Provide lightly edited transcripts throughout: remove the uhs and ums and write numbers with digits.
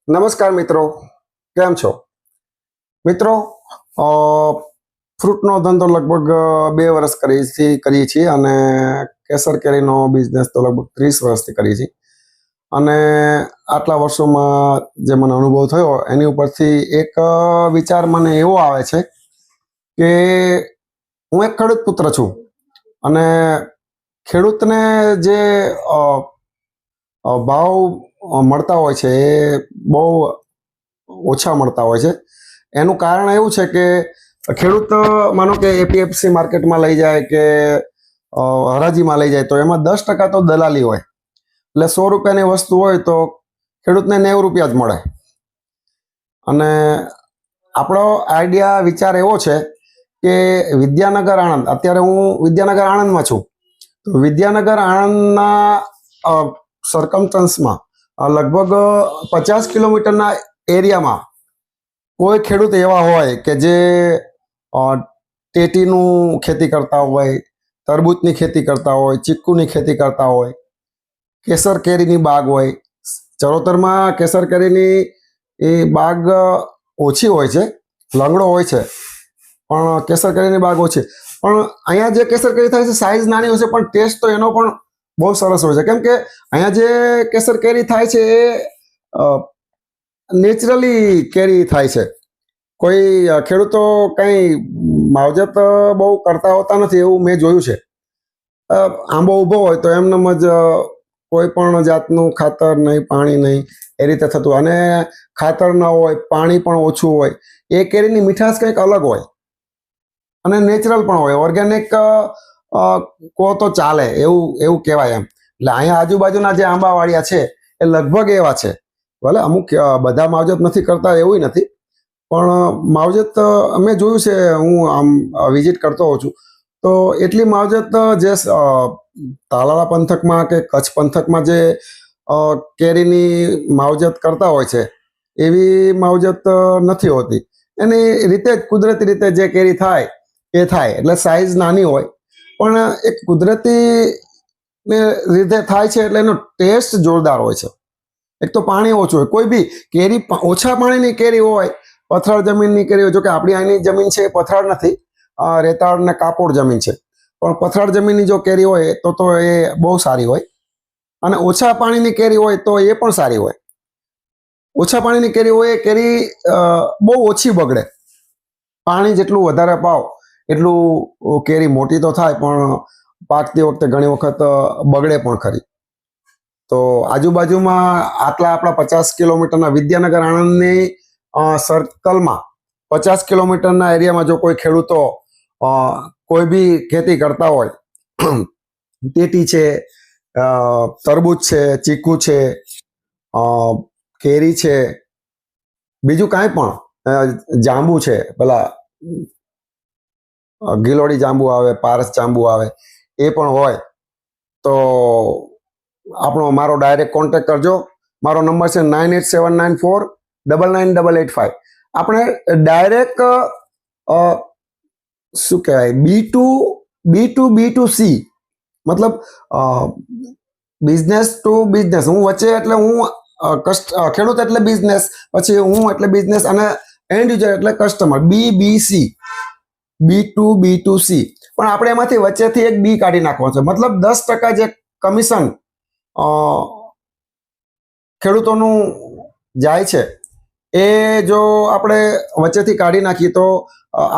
નમસ્કાર મિત્રો, કેમ છો મિત્રો? અ, ફ્રૂટનો ધંધો લગભગ 2 વર્ષ કરીએ છીએ અને કેસર કેરીનો બિઝનેસ તો લગભગ 30 વર્ષથી કરીએ છીએ. અને આટલા વર્ષોમાં જે મને અનુભવ થયો એની ઉપરથી એક વિચાર મને એવો આવે છે કે હું એક ખેડૂત પુત્ર છું અને ખેડૂતને જે ભાવ મળતા હોય છે એ બહુ ઓછા મળતા હોય છે. એનું કારણ એવું છે કે ખેડૂત માનો કે એપીએમસી માર્કેટમાં લઈ જાય કે હરાજીમાં લઈ જાય તો એમાં 10% તો દલાલી હોય. એટલે 100 રૂપિયાની વસ્તુ હોય તો ખેડૂતને 90 રૂપિયા જ મળે. અને આપણો આઈડિયા વિચાર એવો છે કે વિદ્યાનગર આણંદ, અત્યારે હું વિદ્યાનગર આણંદમાં છું, તો વિદ્યાનગર આણંદના સરકમસ્ટન્સમાં લગભગ 50 કિલોમીટરના એરિયામાં કોઈ ખેડૂત એવા હોય કે જે ટેટીનું ખેતી કરતા હોય, તરબૂચની ખેતી કરતા હોય, ચીકુની ખેતી કરતા હોય, કેસર કેરીની બાગ હોય. ચરોતરમાં કેસર કેરીની એ બાગ ઓછી હોય છે, લંગડો હોય છે, પણ કેસર કેરીની બાગ ઓછી. પણ અહીંયા જે કેસર કેરી થાય છે સાઇઝ નાની હોય છે, પણ ટેસ્ટ તો એનો પણ બહુ સરસ હોય છે. કેમ કે અહીંયા જે કેસર કેરી થાય છે એ નેચરલી કેરી થાય છે. કોઈ ખેડૂતો કંઈ માવજત બહુ કરતા હોતા નથી એવું મેં જોયું છે. આંબો ઊભો હોય તો એમનેમ જ કોઈ પણ જાતનું ખાતર નહીં, પાણી નહીં, એ રીતે થતું. અને ખાતર ન હોય, પાણી પણ ઓછું હોય, એ કેરીની મીઠાશ કંઈક અલગ હોય અને નેચરલ પણ હોય. ઓર્ગેનિક કહો તો ચાલે એવું કહેવાય એમ. એટલે અહીંયા આજુબાજુના જે આંબાવાડિયા છે એ લગભગ એવા છે. ભલે અમુક બધા માવજત નથી કરતા એવું નથી, પણ માવજત અમે જોયું છે. હું આમ વિઝિટ કરતો હોઉં છું તો એટલી માવજત જે તાલાળા પંથકમાં કે કચ્છ પંથકમાં જે કેરીની માવજત કરતા હોય છે એવી માવજત નથી હોતી. એની રીતે જ કુદરતી રીતે જે કેરી થાય એ થાય. એટલે સાઇઝ નાની હોય પણ એક કુદરતી રીતે થાય છે એટલે એનો ટેસ્ટ જોરદાર હોય છે. એક તો પાણી ઓછું હોય. કોઈ બી કેરી ઓછા પાણીની કેરી હોય, પથરાળ જમીનની કેરી હોય. જો કે આપણી અહીંની જમીન છે એ પથરાળ નથી, રેતાળ ને કાપોડ જમીન છે, પણ પથરાળ જમીનની જો કેરી હોય તો એ બહુ સારી હોય. અને ઓછા પાણીની કેરી હોય તો એ પણ સારી હોય. ઓછા પાણીની કેરી હોય એ કેરી બહુ ઓછી બગડે. પાણી જેટલું વધારે પાવ એટલું કેરી મોટી તો થાય, પણ પાકતી વખતે ઘણી વખત બગડે પણ ખરી. તો આજુબાજુમાં આટલા આપણા 50 કિલોમીટરના વિદ્યાનગર આણંદની સર્કલમાં 50 કિલોમીટરના એરિયામાં જો કોઈ ખેડૂતો કોઈ બી ખેતી કરતા હોય, ટેટી છે, તરબૂચ છે, ચીકુ છે, કેરી છે, બીજું કાંઈ પણ, જાંબુ છે, પેલા ગિલોડી જાંબુ આવે, પારસ જાંબુ આવે, એ પણ હોય તો મારો ડાયરેક્ટ કોન્ટેક્ટ કરજો. મારો નંબર છે 9879499885. આપણે ડાયરેક્ટ શું કહેવાય, B2B2C, મતલબ બિઝનેસ ટુ બિઝનેસ. હું વચ્ચે એટલે હું ખેડૂત એટલે બિઝનેસ, પછી હું એટલે બિઝનેસ, અને એન્ડ યુઝર એટલે કસ્ટમર. BBC, B2B2C. પણ આપણે એમાંથી વચ્ચેથી એક બી કાઢી નાખવાનો છે. મતલબ 10% જે કમિશન ખેડૂતોનું જાય છે એ જો આપણે વચ્ચેથી કાઢી નાખીએ તો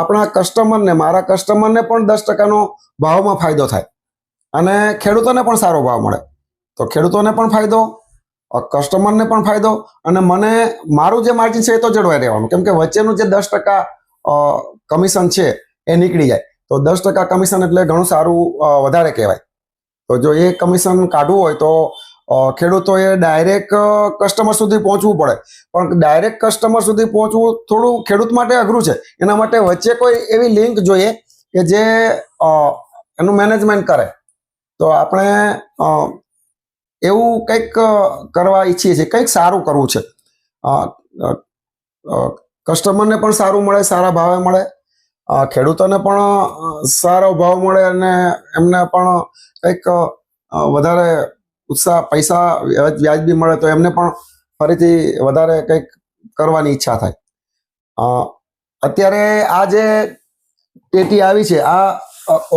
આપણા કસ્ટમરને, મારા કસ્ટમરને પણ 10%નો ભાવમાં ફાયદો થાય અને ખેડૂતોને પણ સારો ભાવ મળે. તો ખેડૂતોને પણ ફાયદો, કસ્ટમરને પણ ફાયદો, અને મને મારું જે માર્જિન છે એ તો જળવાઈ રહેવાનું. કેમ કે વચ્ચેનું જે 10% કમિશન છે એ નીકળી જાય તો 10% કમિશન એટલે ઘણું સારું, વધારે કહેવાય. તો જો એ કમિશન કાઢવું હોય તો ખેડૂતોએ ડાયરેક્ટ કસ્ટમર સુધી પહોંચવું પડે. પણ ડાયરેક્ટ કસ્ટમર સુધી પહોંચવું થોડું ખેડૂત માટે અઘરું છે. એના માટે વચ્ચે કોઈ એવી લિંક જોઈએ કે જે એનું મેનેજમેન્ટ કરે. તો આપણે એવું કંઈક કરવા ઈચ્છીએ છીએ, કંઈક સારું કરવું છે. કસ્ટમરને પણ સારું મળે, સારા ભાવે મળે, ખેડૂતોને પણ સારો ભાવ મળે, અને એમને પણ કંઈક વધારે ઉત્સાહ, પૈસા વ્યાજબી મળે તો એમને પણ ફરીથી વધારે કંઈક કરવાની ઈચ્છા થાય. અત્યારે આ જે ટેટી આવી છે આ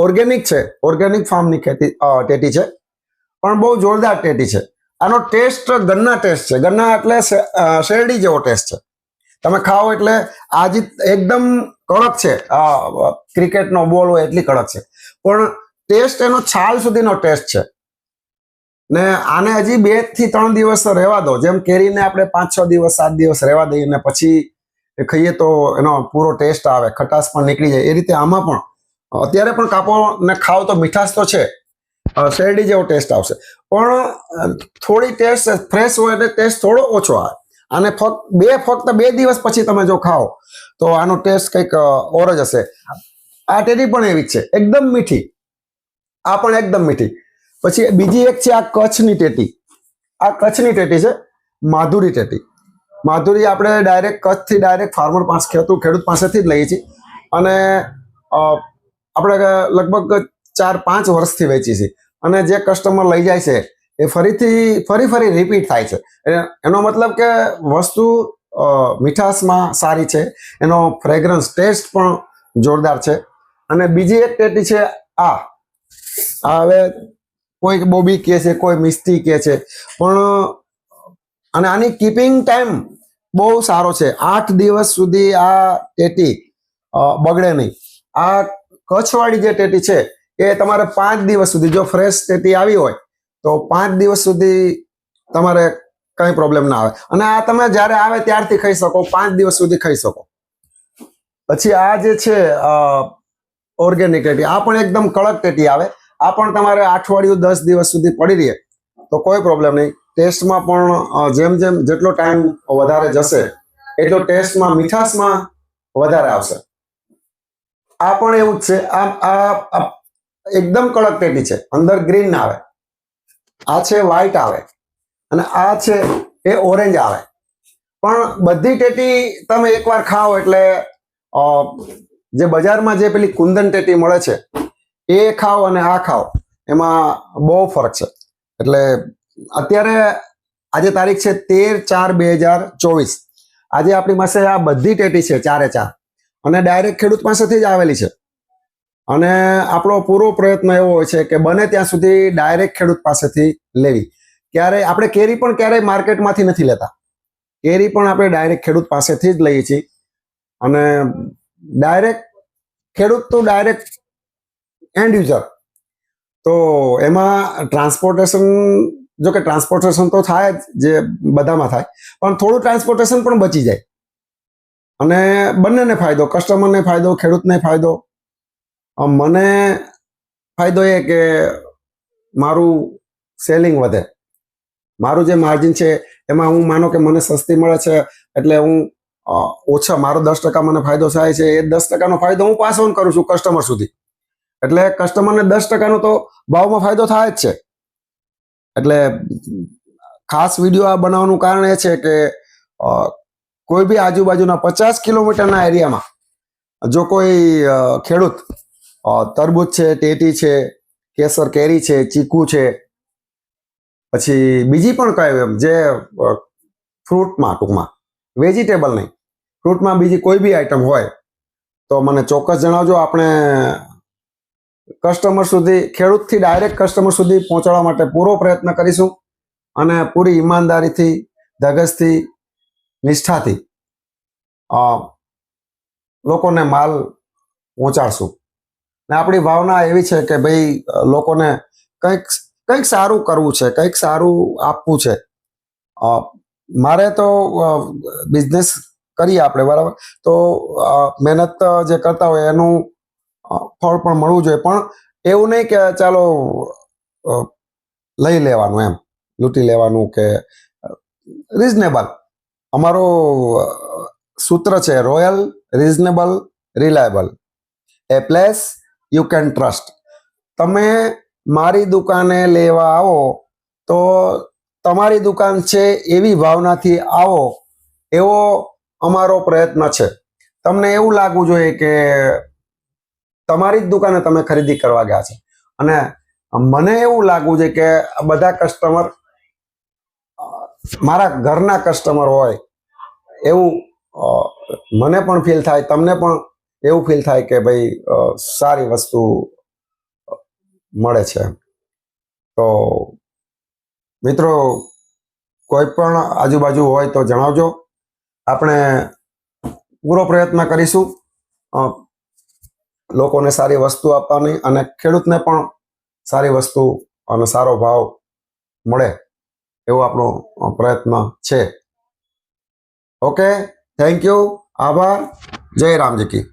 ઓર્ગેનિક છે, ઓર્ગેનિક ફાર્મની ટેટી છે, પણ બહુ જોરદાર ટેટી છે. આનો ટેસ્ટ ગન્ના ટેસ્ટ છે. ગન્ના એટલે શેરડી જેવો ટેસ્ટ છે. તમે ખાઓ એટલે આજે એકદમ કડક છે, ક્રિકેટનો બોલ હોય એટલી કડક છે, પણ ટેસ્ટ એનો છાલ સુધીનો ટેસ્ટ છે. ને આને હજી 2 થી 3 દિવસ રહેવા દો. જેમ કેરીને આપણે 5-6 દિવસ 7 દિવસ રહેવા દઈએ ને પછી ખાઈએ તો એનો પૂરો ટેસ્ટ આવે, ખટાશ પણ નીકળી જાય. એ રીતે આમાં પણ અત્યારે પણ કાપો ને ખાઓ તો મીઠાશ તો છે, શેરડી જેવો ટેસ્ટ આવશે, પણ થોડી ટેસ્ટ ફ્રેશ હોય એટલે ટેસ્ટ થોડો ઓછો આવે. અને ફક્ત 2 દિવસ પછી તમે જો ખાઓ તો આનો ટેસ્ટ કંઈક ઓર જ હશે. આ ટેટી પણ એવી જ છે, એકદમ મીઠી. આ પણ એકદમ મીઠી. પછી બીજી એક છે આ કચ્છની ટેટી. આ કચ્છની ટેટી છે, માધુરી ટેટી. માધુરી આપણે ડાયરેક્ટ કચ્છથી ડાયરેક્ટ ફાર્મર પાસે, ખેડૂત પાસેથી જ લઈએ છીએ. અને આપણે લગભગ 4-5 વર્ષથી વેચી છીએ. અને જે કસ્ટમર લઈ જાય છે એ ફરી રિપીટ થાય છે. એનો મતલબ કે વસ્તુ મીઠાશમાં સારી છે, એનો ફ્રેગ્રન્સ ટેસ્ટ પણ જોરદાર છે. અને બીજી એક ટેટી છે આ હવે કોઈ બોબી કહે છે, કોઈ મિસ્ટી કહે છે, પણ અને આની કીપિંગ ટાઈમ બહુ સારો છે. 8 દિવસ સુધી આ ટેટી બગડે નહીં. આ કચ્છવાળી જે ટેટી છે એ તમારે 5 દિવસ સુધી, જો ફ્રેશ ટેટી આવી હોય તો 5 દિવસ સુધી તમારે કંઈ પ્રોબ્લેમ ના આવે. અને આ તમે જ્યારે આવે ત્યારથી ખાઈ શકો, 5 દિવસ સુધી ખાઈ શકો. પછી આ જે છે ઓર્ગેનિક ટેટી, આ પણ એકદમ કડક ટેટી આવે. આ પણ તમારે અઠવાડિયું 10 દિવસ સુધી પડી રહે તો કોઈ પ્રોબ્લેમ નહીં. ટેસ્ટમાં પણ જેટલો ટાઈમ વધારે જશે એટલો ટેસ્ટમાં, મીઠાશમાં વધારે આવશે. આ પણ એવું જ છે. આ એકદમ કડક ટેટી છે, અંદર ગ્રીન આવે, આ છે વ્હાઈટ આવે, અને આ છે એ ઓરેન્જ આવે. પણ બધી ટેટી તમે એકવાર ખાઓ એટલે જે બજારમાં જે પેલી કુંદન ટેટી મળે છે એ ખાઓ અને આ ખાઓ એમાં બહુ ફરક છે. એટલે અત્યારે આજે તારીખ છે 13/4/2024. આજે આપણી પાસે આ બધી ટેટી છે, 4 અને ડાયરેક્ટ ખેડૂત પાસેથી જ આવેલી છે. અને આપણો પૂરો પ્રયત્ન એવો હોય છે કે બને ત્યાં સુધી ડાયરેક્ટ ખેડૂત પાસેથી લેવી. આપણે કેરી પણ ક્યારેય માર્કેટમાંથી નથી લેતા. કેરી પણ આપણે ડાયરેક્ટ ખેડૂત પાસેથી જ લઈએ છીએ. અને ડાયરેક્ટ ખેડૂત તો ડાયરેક્ટ એન્ડ યુઝર. તો એમાં ટ્રાન્સપોર્ટેશન તો થાય જ, જે બધામાં થાય, પણ થોડું ટ્રાન્સપોર્ટેશન પણ બચી જાય. અને બંનેને ફાયદો, કસ્ટમરને ફાયદો, ખેડૂતને ફાયદો. મને ફાયદો એ કે મારું સેલિંગ વધે, મારું જે માર્જિન છે એમાં હું માનો કે મને સસ્તી મળે છે એટલે હું ઓછા, મારો 10% મને ફાયદો થાય છે, એ 10%નો ફાયદો હું પાસ ઓન કરું છું કસ્ટમર સુધી. એટલે કસ્ટમરને 10%નો તો ભાવમાં ફાયદો થાય જ છે. એટલે ખાસ વિડીયો આ બનાવવાનું કારણ એ છે કે કોઈ બી આજુબાજુના 50 કિલોમીટરના એરિયામાં જો કોઈ ખેડૂત તરબૂચ છે, ટેટી છે, કેસર કેરી છે, ચીકુ છે, પછી બીજી પણ કઈ જે ફ્રૂટમાં, ટૂંકમાં વેજીટેબલ નહીં, ફ્રૂટમાં બીજી કોઈ બી આઈટમ હોય તો મને ચોક્કસ જણાવજો. આપણે કસ્ટમર સુધી, ખેડૂતથી ડાયરેક્ટ કસ્ટમર સુધી પહોંચાડવા માટે પૂરો પ્રયત્ન કરીશું. અને પૂરી ઈમાનદારીથી, ધગસથી, નિષ્ઠાથી લોકોને માલ પહોંચાડશું. ને આપણી ભાવના એવી છે કે ભાઈ લોકોને કંઈક સારું કરવું છે, કંઈક સારું આપવું છે. મારે તો બિઝનેસ કરીએ આપણે, બરાબર, તો મહેનત જે કરતા હોય એનું ફળ પણ મળવું જોઈએ. પણ એવું નહીં કે ચાલો લઈ લેવાનું, એમ લૂંટી લેવાનું, કે રિઝનેબલ. અમારો સૂત્ર છે royal, reasonable, reliable, A place you can trust. તમે મારી દુકાને લેવા આવો તો તમારી દુકાન છે એવી ભાવનાથી આવો, એવો અમારો પ્રયત્ન છે. તમને એવું લાગવું જોઈએ કે તમારી જ દુકાને તમે ખરીદી કરવા ગયા છે. અને મને એવું લાગવું છે કે બધા કસ્ટમર મારા ઘરના કસ્ટમર હોય એવું મને પણ ફીલ થાય, તમને પણ એવું ફીલ થાય કે ભાઈ સારી વસ્તુ મળે છે. તો મિત્રો, કોઈ પણ આજુબાજુ હોય તો જણાવજો. આપણે પૂરો પ્રયત્ન કરીશું લોકોને સારી વસ્તુ આપવાની અને ખેડૂતને પણ સારી વસ્તુ અને સારો ભાવ મળે એવો આપણો પ્રયત્ન છે. ઓકે, થેન્ક યુ, આભાર, જય રામજી કી.